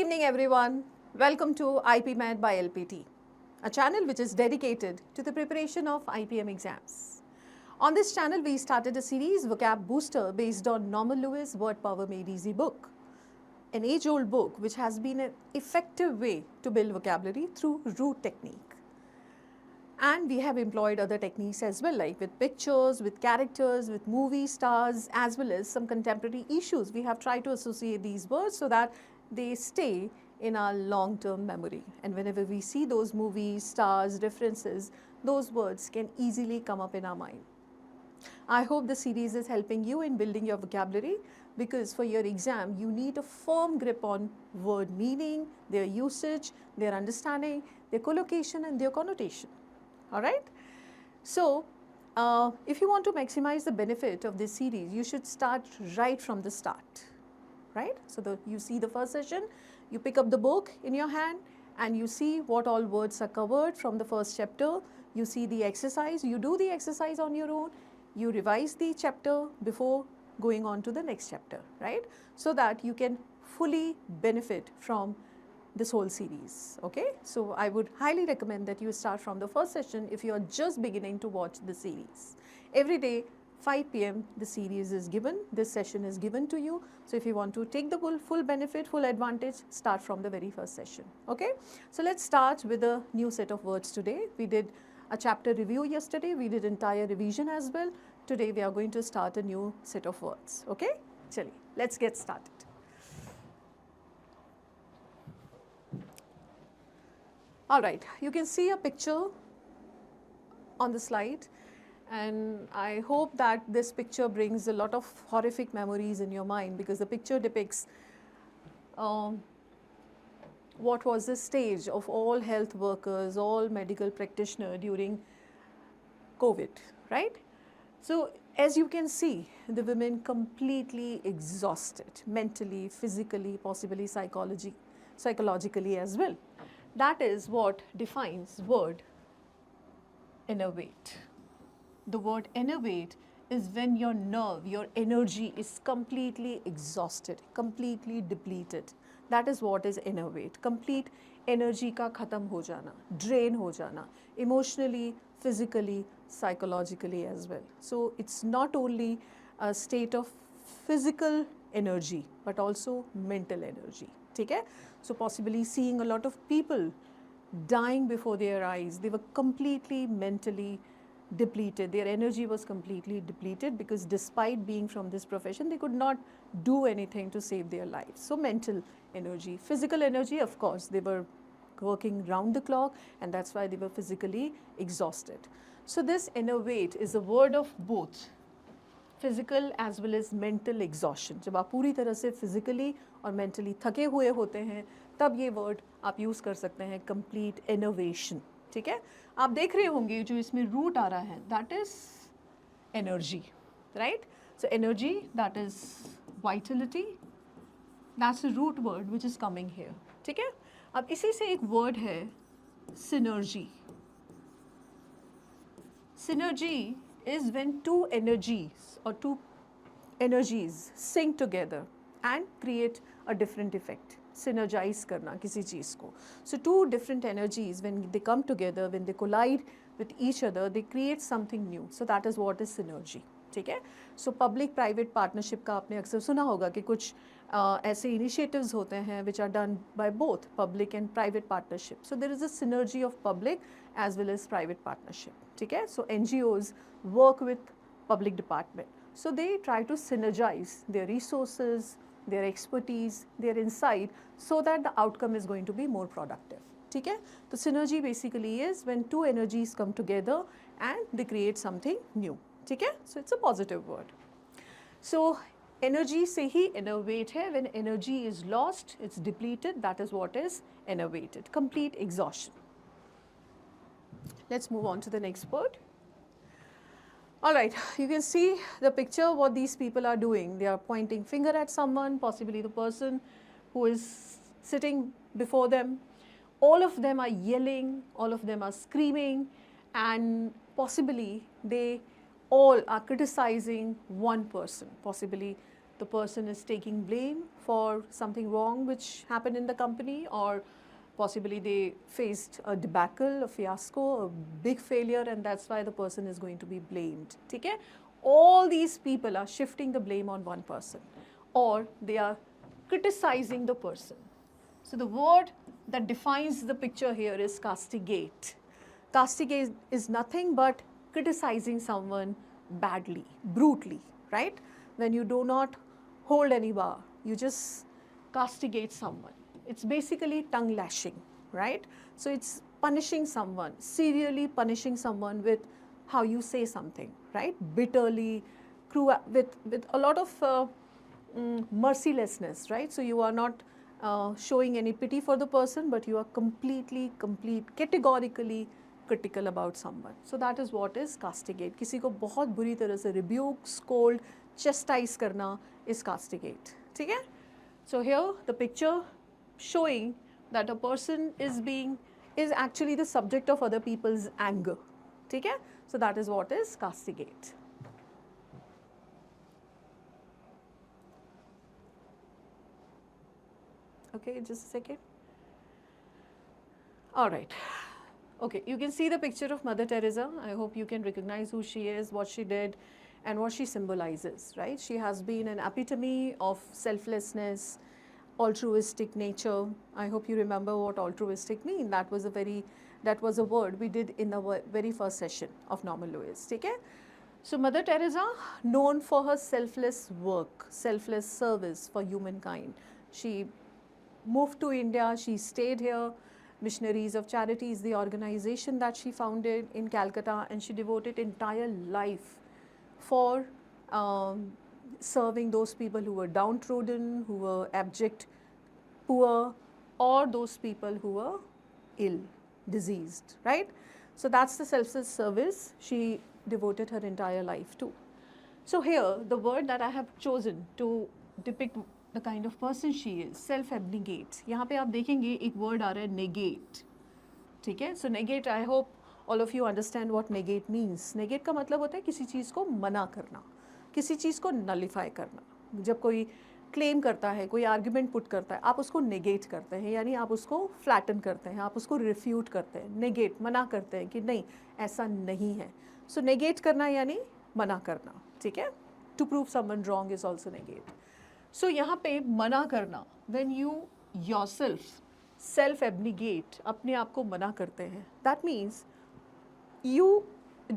evening everyone. Welcome to IPMAT by LPT, a channel which is dedicated to the preparation of IPM exams. On this channel we started a series Vocab Booster based on Norman Lewis' Word Power Made Easy book, an age-old book which has been an effective way to build vocabulary through root technique. And we have employed other techniques as well, like with pictures, with characters, with movie stars, as well as some contemporary issues. We have tried to associate these words so that they stay in our long-term memory. And whenever we see those movies, stars, references, those words can easily come up in our mind. I hope the series is helping you in building your vocabulary, because for your exam you need a firm grip on word meaning, their usage, their understanding, their collocation and their connotation. Alright? So, if you want to maximize the benefit of this series, you should start right from the start. Right? So, you see the first session, you pick up the book in your hand and you see what all words are covered from the first chapter. You see the exercise, you do the exercise on your own, you revise the chapter before going on to the next chapter, right? So that you can fully benefit from this whole series, okay? So, I would highly recommend that you start from the first session if you are just beginning to watch the series. Every day, 5 p.m. the series is given, this session is given to you. So, if you want to take the full benefit, full advantage, start from the very first session, okay? So, let's start with a new set of words today. We did a chapter review yesterday, we did entire revision as well. Today, we are going to start a new set of words, okay? Chali, let's get started. All right, you can see a picture on the slide. And I hope that this picture brings a lot of horrific memories in your mind, because the picture depicts what was the stage of all health workers, all medical practitioners during COVID, right? So, as you can see, the women completely exhausted, mentally, physically, possibly psychologically as well. That is what defines word innervate. The word innervate is when your nerve, your energy is completely exhausted, completely depleted. That is what is innervate. Complete energy ka khatam ho jana, drain ho jana, emotionally, physically, psychologically as well. So, it's not only a state of physical energy, but also mental energy. Okay? So, possibly seeing a lot of people dying before their eyes, they were completely mentally depleted, their energy was completely depleted, because despite being from this profession, they could not do anything to save their lives. So, mental energy, physical energy, of course, they were working round the clock, and that's why they were physically exhausted. So, this innervate is a word of both physical as well as mental exhaustion. जब आप पूरी तरह से physically और mentally थके हुए होते हैं, तब ये word आप use कर सकते हैं complete innervation. ठीक है? आप देख रहे होंगे जो इसमें root आ रहा है, that is energy, right? So, energy, that is vitality, that's a root word which is coming here. ठीक है? अब इसी से एक word है synergy. Synergy is when two energies or two energies sync together and create a different effect. Synergize करना किसी चीज़ को. So, two different energies, when they come together, when they collide with each other, they create something new. So, that is what is synergy. ठीक है? So, public private partnership का आपने अक्सर सुना होगा कि कुछ ऐसे initiatives होते हैं which are done by both public and private partnership. So, there is a synergy of public as well as private partnership. ठीक है? So, NGOs work with public department. So, they try to synergize their resources, their expertise, their insight, so that the outcome is going to be more productive. ठीक है? The synergy basically is when two energies come together and they create something new. ठीक है? So, it's a positive word. So, energy से ही innervate है. When energy is lost, it's depleted. That is what is innervated. Complete exhaustion. Let's move on to the next word. Alright, you can see the picture what these people are doing. They are pointing finger at someone, possibly the person who is sitting before them. All of them are yelling, all of them are screaming, and possibly they all are criticizing one person, possibly the person is taking blame for something wrong which happened in the company, or possibly they faced a debacle, a fiasco, a big failure, and that's why the person is going to be blamed. ठीक है? All these people are shifting the blame on one person, or they are criticizing the person. So the word that defines the picture here is castigate. Castigate is nothing but criticizing someone badly, brutally, right? When you do not hold any bar, you just castigate someone. It's basically tongue lashing, right? So it's punishing someone, serially punishing someone with how you say something, right? Bitterly, cruel, with a lot of mercilessness, right? So you are not showing any pity for the person, but you are categorically critical about someone. So that is what is castigate. किसी को बहुत बुरी तरह से rebuke, scold, chastise करना is castigate. ठीक है? So here the picture showing that a person is actually the subject of other people's anger. ठीक है? So that is what is castigate. Okay, just a second. All right. Okay, you can see the picture of Mother Teresa. I hope you can recognize who she is, what she did, and what she symbolizes, right? She has been an epitome of selflessness, altruistic nature. I hope you remember what altruistic means. That was a word we did in the very first session of Norman Lewis. Okay? So Mother Teresa, known for her selfless work, selfless service for humankind. She moved to India, she stayed here. Missionaries of Charity is the organization that she founded in Calcutta, and she devoted entire life for serving those people who were downtrodden, who were abject, poor, or those people who were ill, diseased, right? So that's the selfless service she devoted her entire life to. So here, the word that I have chosen to depict the kind of person she is, self-abnegate. यहाँ पे आप देखेंगे एक word आ रहा है negate, ठीक है? So negate, I hope all of you understand what negate means. Negate का मतलब होता है किसी चीज़ को मना करना, किसी चीज़ को nullify करना. जब कोई claim करता है, कोई argument put करता है, आप उसको negate करते हैं, यानी आप उसको flatten करते हैं, आप उसको refute करते हैं. Negate, मना करते हैं कि नहीं, ऐसा नहीं है. So negate करना यानी मना करना, ठीक है? To prove someone wrong is also negate. So यहाँ पे मना करना, when you yourself self-abnegate, अपने आप को मना करते हैं, that means you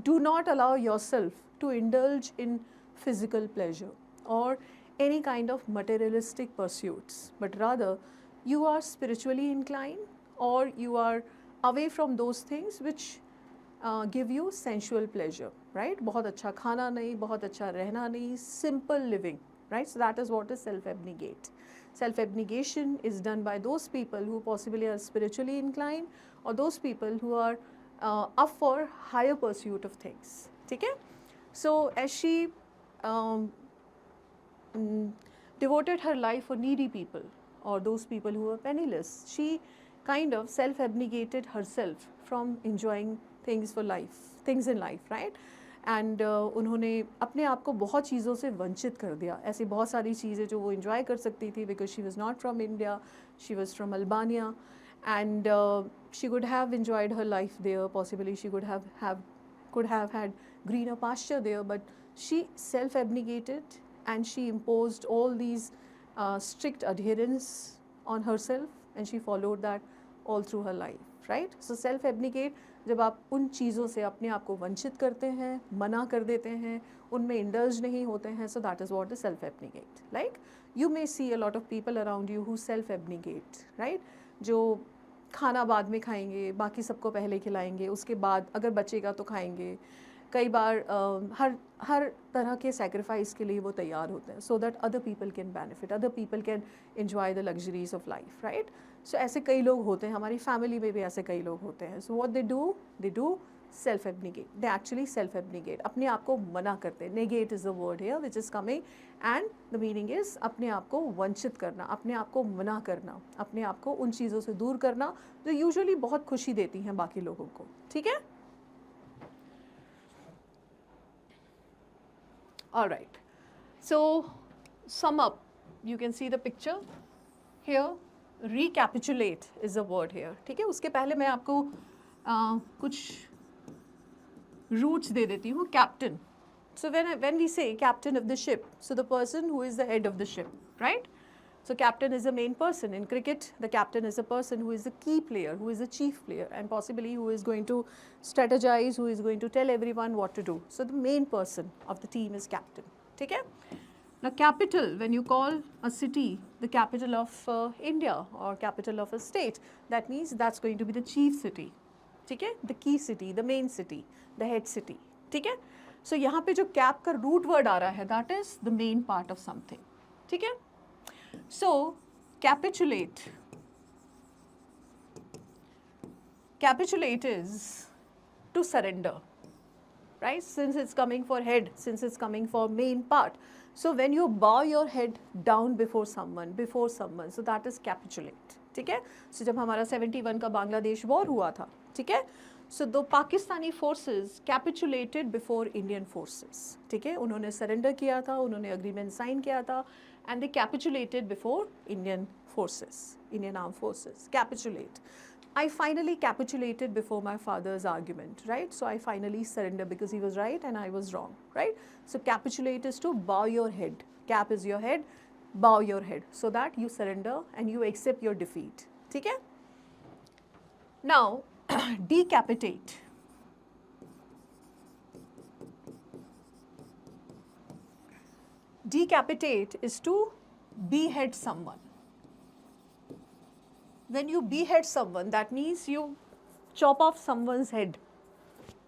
do not allow yourself to indulge in physical pleasure or any kind of materialistic pursuits, but rather you are spiritually inclined, or you are away from those things which give you sensual pleasure, right? बहुत अच्छा खाना नहीं, बहुत अच्छा रहना नहीं, simple living. Right? So that is what is self-abnegate. Self-abnegation is done by those people who possibly are spiritually inclined, or those people who are up for higher pursuit of things. ठीक है? So as she devoted her life for needy people, or those people who were penniless, she kind of self-abnegated herself from enjoying things in life, right? And उन्होंने अपने आप को बहुत चीज़ों से वंचित कर दिया. ऐसी बहुत सारी चीज़ें जो वो इन्जॉय कर सकती थी, because she was not from India, she was from Albania, and she could have enjoyed her life there, possibly she could have had greener pasture there, but she self-abnegated and she imposed all these strict adherence on herself, and she followed that all through her life, right? So self-abnegate, जब आप उन चीज़ों से अपने आप को वंचित करते हैं, मना कर देते हैं, उनमें इंडल्ज नहीं होते हैं, so that is what is self-abnegate. Like you may see a lot of people around you who self-abnegate, right? जो खाना बाद में खाएंगे, बाकी सबको पहले खिलाएंगे, उसके बाद अगर बचेगा तो खाएंगे. कई बार हर तरह के sacrifice के लिए वो तैयार होते हैं, so that other people can benefit, other people can enjoy the luxuries of life, right? So ऐसे कई लोग होते हैं, हमारी फैमिली में भी ऐसे कई लोग होते हैं. So what they do self-abnegate. They actually self-abnegate. अपने आप को मना करते हैं. Negate is the word here which is coming, and the meaning is अपने आप को वंचित करना, अपने आप को मना करना, अपने आप को उन चीज़ों से दूर करना जो यूजुअली बहुत खुशी देती हैं बाकी लोगों को. ठीक है? All right. So sum up, you can see the picture here. Recapitulate is a word here. ठीक है, उसके पहले मैं आपको कुछ roots दे देती हूँ. Captain. So when we say captain of the ship, so the person who is the head of the ship, right? So captain is the main person. In cricket, the captain is a person who is the key player, who is the chief player, and possibly who is going to strategize, who is going to tell everyone what to do. So the main person of the team is captain. ठीक है? Now capital, when you call a city the capital of India or capital of a state, that means that's going to be the chief city. ठीक है? The key city, the main city, the head city. ठीक है? So यहाँ पे जो cap का root word आ रहा है, that is the main part of something. ठीक है? So capitulate. Capitulate is to surrender, right? Since it's coming for head, since it's coming for main part. So when you bow your head down before someone, so that is capitulate. ठीक है? So जब हमारा 71 का Bangladesh war हुआ था, ठीक है? So the Pakistani forces capitulated before Indian forces. ठीक है? उन्होंने surrender किया था, उन्होंने agreement sign किया था, and they capitulated before Indian forces, Indian armed forces. Capitulate. I finally capitulated before my father's argument, right? So I finally surrendered because he was right and I was wrong, right? So capitulate is to bow your head. Cap is your head, bow your head, so that you surrender and you accept your defeat. ठीक है? Now, decapitate. Decapitate is to behead someone. When you behead someone, that means you chop off someone's head.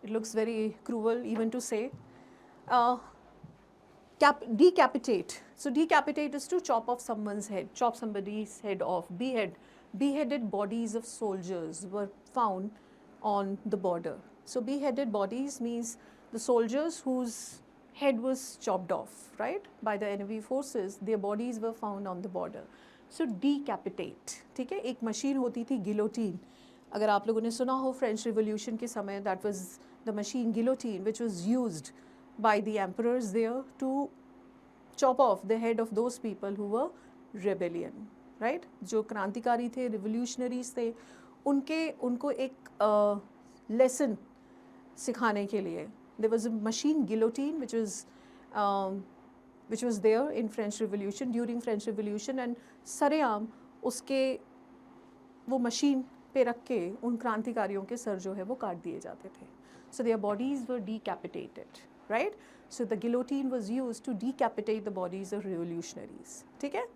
It looks very cruel even to say. Decapitate. So decapitate is to chop off someone's head, chop somebody's head off, behead. Beheaded bodies of soldiers were found on the border. So beheaded bodies means the soldiers whose head was chopped off, right, by the enemy forces, their bodies were found on the border. So decapitate. ठीक है? एक machine होती थी guillotine. अगर आप लोगों ने सुना हो फ्रेंच रिवोल्यूशन के समय, that was the machine guillotine which was used by the emperors there to chop off the head of those people who were rebellion, right? जो क्रांतिकारी थे, revolutionaries थे, उनको एक lesson सिखाने के लिए there was a machine guillotine which was there in French Revolution, during French Revolution, and सरेआम उसके वो मशीन पे रख के उन क्रांतिकारियों के सर जो है वो काट दिए जाते थे. So their bodies were decapitated, right? So the guillotine was used to decapitate the bodies of revolutionaries. ठीक है?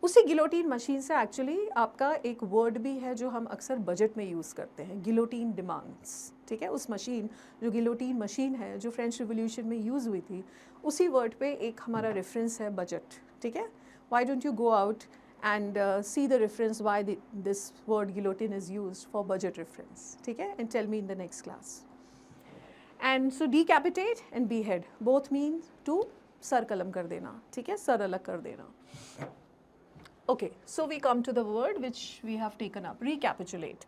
उसी गिलोटीन मशीन से एक्चुअली आपका एक वर्ड भी है जो हम अक्सर बजट में यूज़ करते हैं, गिलोटीन डिमांड्स. ठीक है? उस मशीन, जो गिलोटीन मशीन है जो फ्रेंच रिवोल्यूशन में यूज़ हुई थी, उसी वर्ड पे एक हमारा रेफरेंस है बजट. ठीक है? Why don't you go out and see the reference why this word guillotine is used for budget reference. ठीक है? And tell me in the next class. And so decapitate and behead both mean to sir कलम कर देना. ठीक है? Sir अलग कर देना. Okay, so we come to the word which we have taken up, recapitulate.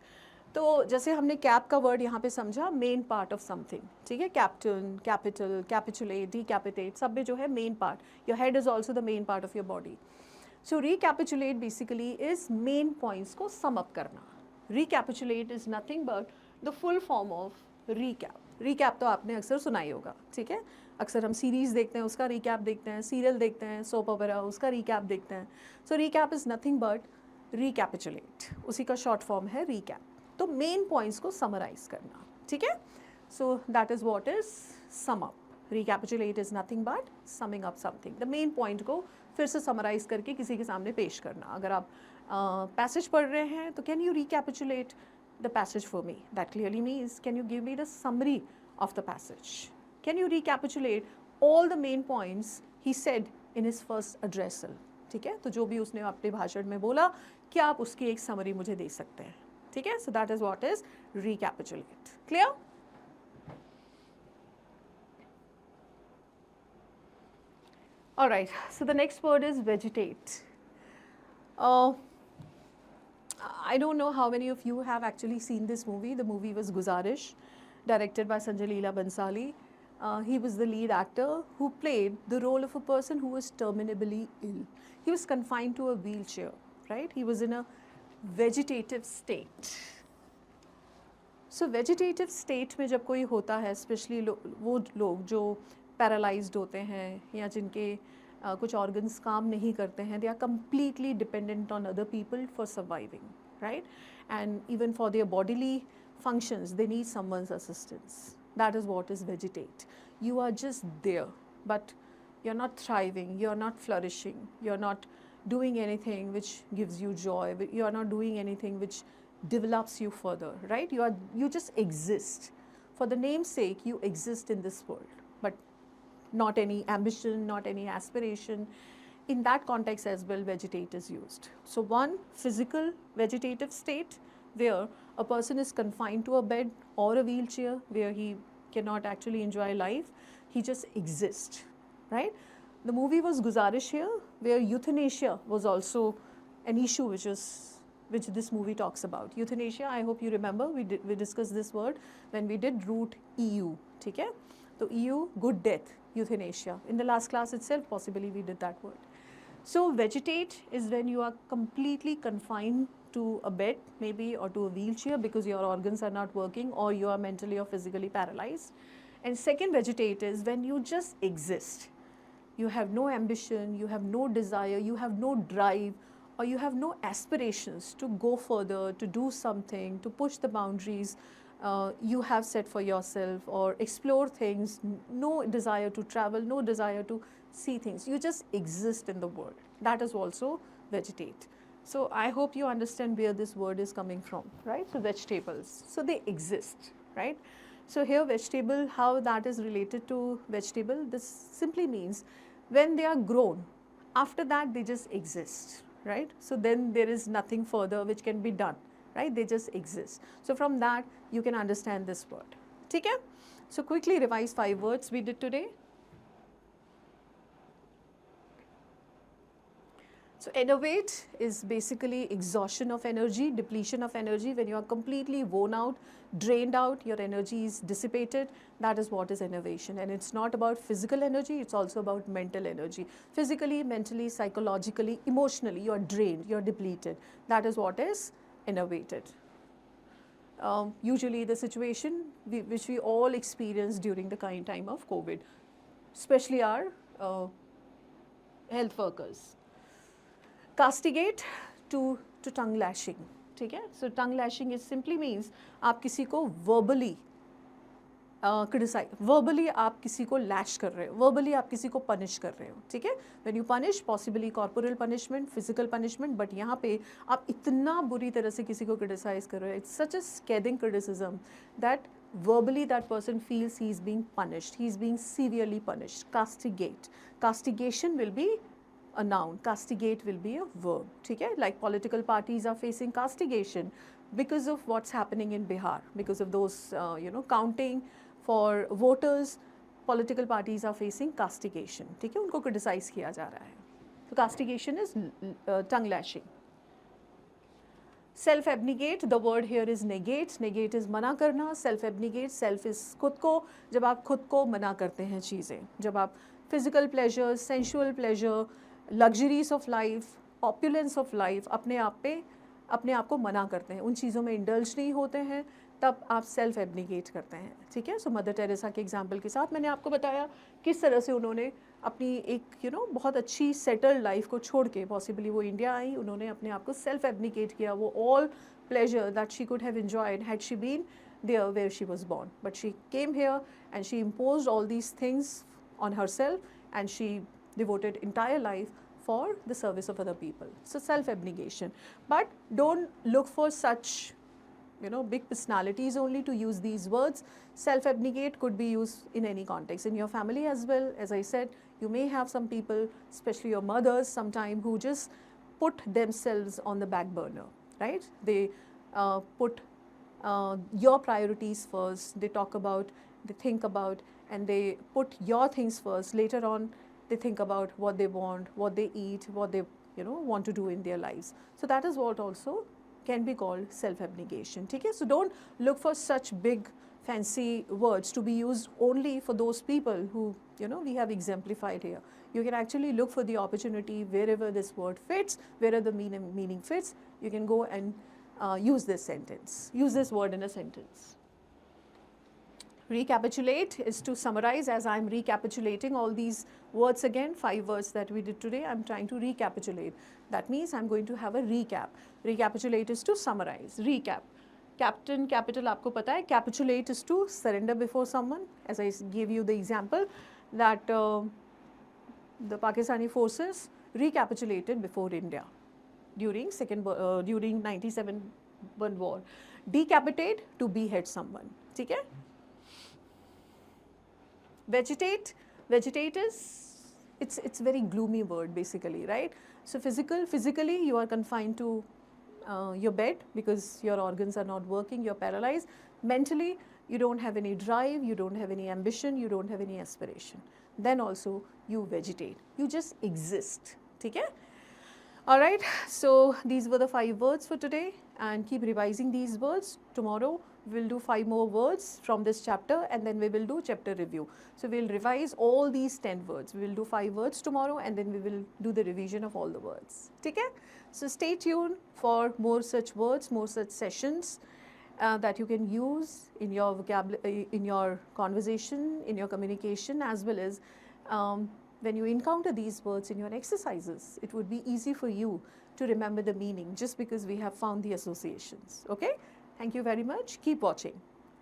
तो जैसे हमने cap का word यहाँ पे समझा, main part of something. ठीक है? Captain, capital, capitulate, decapitate, सब में जो है main part. Your head is also the main part of your body. So recapitulate basically is main points को sum up करना. Recapitulate is nothing but the full form of recap. Recap तो आपने अक्सर सुना ही होगा. ठीक है? अक्सर हम सीरीज़ देखते हैं, उसका रिकैप देखते हैं, सीरियल देखते हैं, सोप ओपेरा, उसका रिकैप देखते हैं. So recap is nothing but recapitulate, उसी का शॉर्ट फॉर्म है रिकैप. तो मेन पॉइंट्स को समराइज करना. ठीक है? So that is what is sum up. Recapitulate is nothing but summing up something. The main point को फिर से समराइज करके किसी के सामने पेश करना. अगर आप पैसेज पढ़ रहे हैं तो can you recapitulate the passage for me. That clearly means can you give me the summary of the passage. Can you recapitulate all the main points he said in his first addressal? ठीक है? तो जो भी उसने अपने भाषण में बोला, क्या आप उसकी एक समरी मुझे दे सकते हैं? ठीक है? So that is what is recapitulate. Clear? All right. So the next word is vegetate. I don't know how many of you have actually seen this movie. The movie was Guzarish, directed by Sanjay Leela Bansali. he was the lead actor who played the role of a person who was terminally ill. He was confined to a wheelchair, right? He was in a vegetative state. So vegetative state में जब कोई होता है, especially वो लोग जो paralyzed होते हैं या जिनके कुछ organs काम नहीं करते हैं, they are completely dependent on other people for surviving, right? And even for their bodily functions, they need someone's assistance. That is what is vegetate. You are just there, but you're not thriving, you're not flourishing, you're not doing anything which gives you joy, you're not doing anything which develops you further, right? You just exist. For the name's sake, you exist in this world, but not any ambition, not any aspiration. In that context as well, vegetate is used. So one, physical vegetative state, where a person is confined to a bed or a wheelchair, where he cannot actually enjoy life, he just exists, right? The movie was Guzarish here, where euthanasia was also an issue which this movie talks about. Euthanasia, I hope you remember, we discussed this word when we did root EU, ठीक है? So EU, good death, euthanasia. In the last class itself, possibly we did that word. So vegetate is when you are completely confined to a bed maybe or to a wheelchair because your organs are not working or you are mentally or physically paralyzed. And second, vegetate is when you just exist. You have no ambition, you have no desire, you have no drive, or you have no aspirations to go further, to do something, to push the boundaries you have set for yourself or explore things, no desire to travel, no desire to see things. You just exist in the world. That is also vegetate. So I hope you understand where this word is coming from, right? So vegetables, so they exist, right? So here vegetable, how that is related to vegetable, this simply means when they are grown, after that they just exist, right? So then there is nothing further which can be done, right? They just exist. So from that you can understand this word. Okay? So quickly revise 5 words we did today. So enervate is basically exhaustion of energy, depletion of energy. When you are completely worn out, drained out, your energy is dissipated. That is what is enervation. And it's not about physical energy, it's also about mental energy. Physically, mentally, psychologically, emotionally, you are drained, you are depleted. That is what is enervated. Usually the situation which we all experience during the time of COVID, especially our health workers. Castigate to tongue lashing, ठीक है? So tongue lashing is simply means आप किसी को verbally criticize, verbally आप किसी को lash कर रहे हो, verbally आप किसी को punish कर रहे हो, ठीक है? When you punish, possibly corporal punishment, physical punishment, but यहाँ पे आप इतना बुरी तरह से किसी को criticize कर रहे हो, it's such a scathing criticism that verbally that person feels he is being punished, he is being severely punished. Castigate. Castigation will be a noun, castigate will be a verb, ठीक है? Like political parties are facing castigation because of what's happening in Bihar, because of those counting for voters, political parties are facing castigation, ठीक है? उनको criticize किया जा रहा है. So castigation is tongue lashing. Self-abnegate, the word here is negate. Negate is मना करना. Self-abnegate, self is खुद को, जब आप खुद को मना करते हैं चीज़ें, जब आप physical pleasure, sensual pleasure, luxuries of life, opulence of life अपने आप को मना करते हैं, उन चीज़ों में इंडल्ज नहीं होते हैं, तब आप सेल्फ एब्निगेट करते हैं, ठीक है? सो मदर टेरेसा के एग्जाम्पल के साथ मैंने आपको बताया किस तरह से उन्होंने अपनी एक बहुत अच्छी सेटल्ड लाइफ को छोड़ के पॉसिबली वो इंडिया आई, उन्होंने अपने आप को सेल्फ एब्निगेट किया. वो all pleasure that she could have enjoyed had she been there where she was born, but she came here and she imposed all these things on herself and she devoted entire life for the service of other people. So self-abnegation. But don't look for such big personalities only to use these words. Self-abnegate could be used in any context. In your family as well, as I said, you may have some people, especially your mothers sometime, who just put themselves on the back burner, right? They put your priorities first, they talk about, they think about, and they put your things first. Later on, they think about what they want, what they eat, what they want to do in their lives. So that is what also can be called self-abnegation. Okay? So don't look for such big fancy words to be used only for those people who, you know, we have exemplified here. You can actually look for the opportunity wherever this word fits, wherever the meaning fits, you can go and use this sentence, use this word in a sentence. Recapitulate is to summarize. As I am recapitulating all these words again, 5 words that we did today, I am trying to recapitulate. That means I am going to have a recap. Recapitulate is to summarize, recap. Captain, capital, आपको पता है, capitulate is to surrender before someone. As I gave you the example that the Pakistani forces recapitulated before India during 97 war. Decapitate, to behead someone. ठीक है? Vegetate is, it's very gloomy word basically, right? So physically you are confined to your bed because your organs are not working, you're paralyzed. Mentally, you don't have any drive, you don't have any ambition, you don't have any aspiration. Then also you vegetate, you just exist. Okay? Alright, so these were the 5 words for today, and keep revising these words. Tomorrow we'll do 5 more words from this chapter, and then we will do chapter review. So we'll revise all these 10 words. We will do 5 words tomorrow, and then we will do the revision of all the words. Okay? So stay tuned for more such words, more such sessions that you can use in your vocabulary, in your conversation, in your communication, as well as when you encounter these words in your exercises. It would be easy for you to remember the meaning just because we have found the associations. Okay? Thank you very much. Keep watching.